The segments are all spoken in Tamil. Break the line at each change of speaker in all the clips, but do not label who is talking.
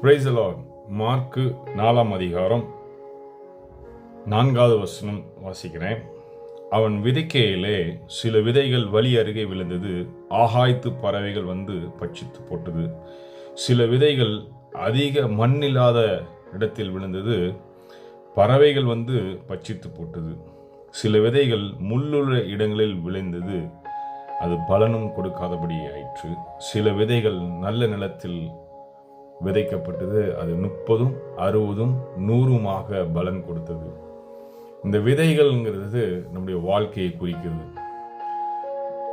Praise the Lord. மார்க்கு 4ஆம் அதிகாரம் 4வது வசனம் வாசிக்கிறேன். அவன் விதைக்கையிலே சில விதைகள் வழி அருகே விழுந்தது. ஆகாயத்து பறவைகள் வந்து பட்சித்து போட்டது. சில விதைகள் அதிக மண் இல்லாத இடத்தில் விழுந்தது. பறவைகள் வந்து பட்சித்து போட்டது. சில விதைகள் முள்ளுள்ள இடங்களில் விளைந்தது. அது பலனும் கொடுக்காதபடி ஆயிற்று. சில விதைகள் நல்ல நிலத்தில் விதைக்கப்பட்டது. அது 30, 60, 100 பலன் கொடுத்தது. இந்த விதைகள்ங்கிறது நம்முடைய வாழ்க்கையை குறிக்கிறது.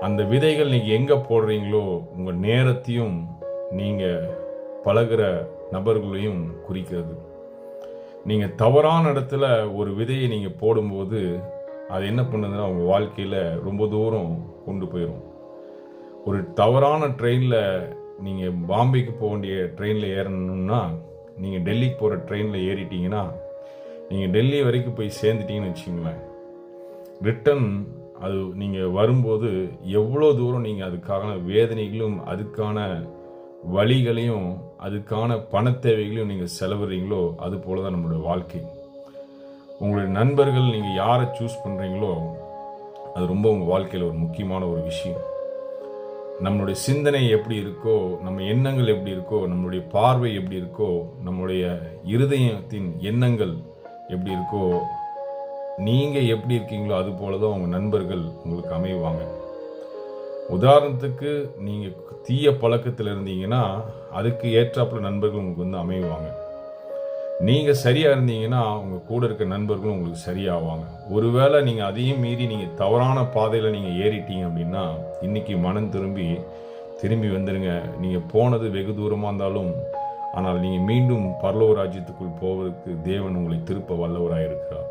அந்த விதைகள் நீங்கள் எங்கே போடுறீங்களோ உங்கள் நேரத்தையும் நீங்கள் பழகிற நபர்களையும் குறிக்கிறது. நீங்கள் தவறான இடத்துல ஒரு விதையை நீங்கள் போடும்போது அது என்ன பண்ணுதுன்னா உங்கள் வாழ்க்கையில் ரொம்ப தூரம் கொண்டு போயிடும். ஒரு தவறான ட்ரெயினில் நீங்கள் பாம்பேக்கு போக வேண்டிய ட்ரெயினில் ஏறணும்னா நீங்கள் டெல்லிக்கு போகிற ட்ரெயினில் ஏறிட்டீங்கன்னா நீங்கள் டெல்லி வரைக்கும் போய் சேர்ந்துட்டீங்கன்னு வச்சுங்களேன். ரிட்டன் அது நீங்கள் வரும்போது எவ்வளோ தூரம் நீங்கள் அதுக்கான வேதனைகளும் அதுக்கான வழிகளையும் அதுக்கான பண தேவைகளையும் நீங்கள் செலவிடுறீங்களோ அது போல தான் நம்மளுடைய வாழ்க்கை. உங்களுடைய நண்பர்கள் நீங்கள் யாரை சூஸ் பண்ணுறீங்களோ அது ரொம்ப உங்கள் வாழ்க்கையில் ஒரு முக்கியமான ஒரு விஷயம். நம்மளுடைய சிந்தனை எப்படி இருக்கோ, நம்ம எண்ணங்கள் எப்படி இருக்கோ, நம்மளுடைய பார்வை எப்படி இருக்கோ, நம்முடைய இருதயத்தின் எண்ணங்கள் எப்படி இருக்கோ, நீங்கள் எப்படி இருக்கீங்களோ அது போல தான் உங்கள் நண்பர்கள் உங்களுக்கு அமைவாங்க. உதாரணத்துக்கு நீங்கள் தீய பழக்கத்தில் இருந்தீங்கன்னா அதுக்கு ஏற்றாப்புல நண்பர்கள் உங்களுக்கு வந்து அமைவாங்க. நீங்கள் சரியாக இருந்தீங்கன்னா உங்கள் கூட இருக்க நண்பர்களும் உங்களுக்கு சரியாவாங்க. ஒருவேளை நீங்கள் அதையும் மீறி நீங்கள் தவறான பாதையில் நீங்கள் ஏறிட்டீங்க அப்படின்னா இன்றைக்கி மனம் திரும்பி வந்துடுங்க. நீங்கள் போனது வெகு தூரமாக இருந்தாலும் ஆனால் நீங்கள் மீண்டும் பரலோக ராஜ்யத்துக்குள் போவதற்கு தேவன் உங்களை திருப்ப வல்லவராக இருக்கிறார்.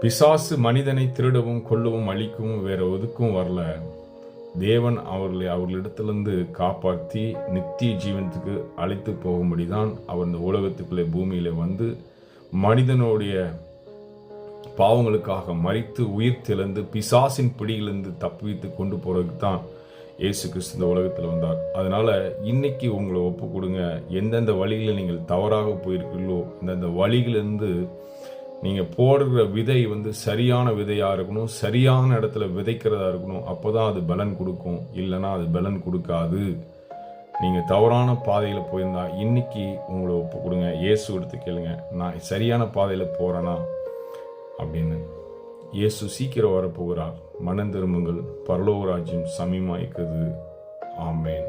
பிசாசு மனிதனை திருடவும் கொல்லவும் அழிக்கவும் வேற எதுக்கும் வரல. தேவன் அவர்களிடத்திலிருந்து காப்பாற்றி நித்திய ஜீவனத்துக்கு அழைத்து போகும்படி தான் அவர் இந்த உலகத்துக்குள்ளே பூமியில் வந்து மனிதனுடைய பாவங்களுக்காக மரித்து உயிர் தெழுந்து பிசாசின் பிடியிலிருந்து தப்புவித்து கொண்டு போகிறதுக்கு தான் இயேசு கிறிஸ்து இந்த உலகத்தில் வந்தார். அதனால் இன்னைக்கு உங்களை ஒப்பு கொடுங்க. எந்தெந்த வழிகளில் நீங்கள் தவறாக போயிருக்கீங்களோ அந்தந்த வழிகளிலிருந்து நீங்கள் போடுற விதை வந்து சரியான விதையாக இருக்கணும், சரியான இடத்துல விதைக்கிறதா இருக்கணும். அப்போ தான் அது பலன் கொடுக்கும். இல்லைனா அது பலன் கொடுக்காது. நீங்கள் தவறான பாதையில் போயிருந்தா இன்னைக்கு உங்களை ஒப்பு கொடுங்க. இயேசு எடுத்து கேளுங்க, நான் சரியான பாதையில் போகிறேனா அப்படின்னு. இயேசு சீக்கிரம் வரப்போகிறார். மனம் திரும்புங்கள், பரலோக ராஜ்யம் சமீபமாக இருக்கிறது. ஆமென்.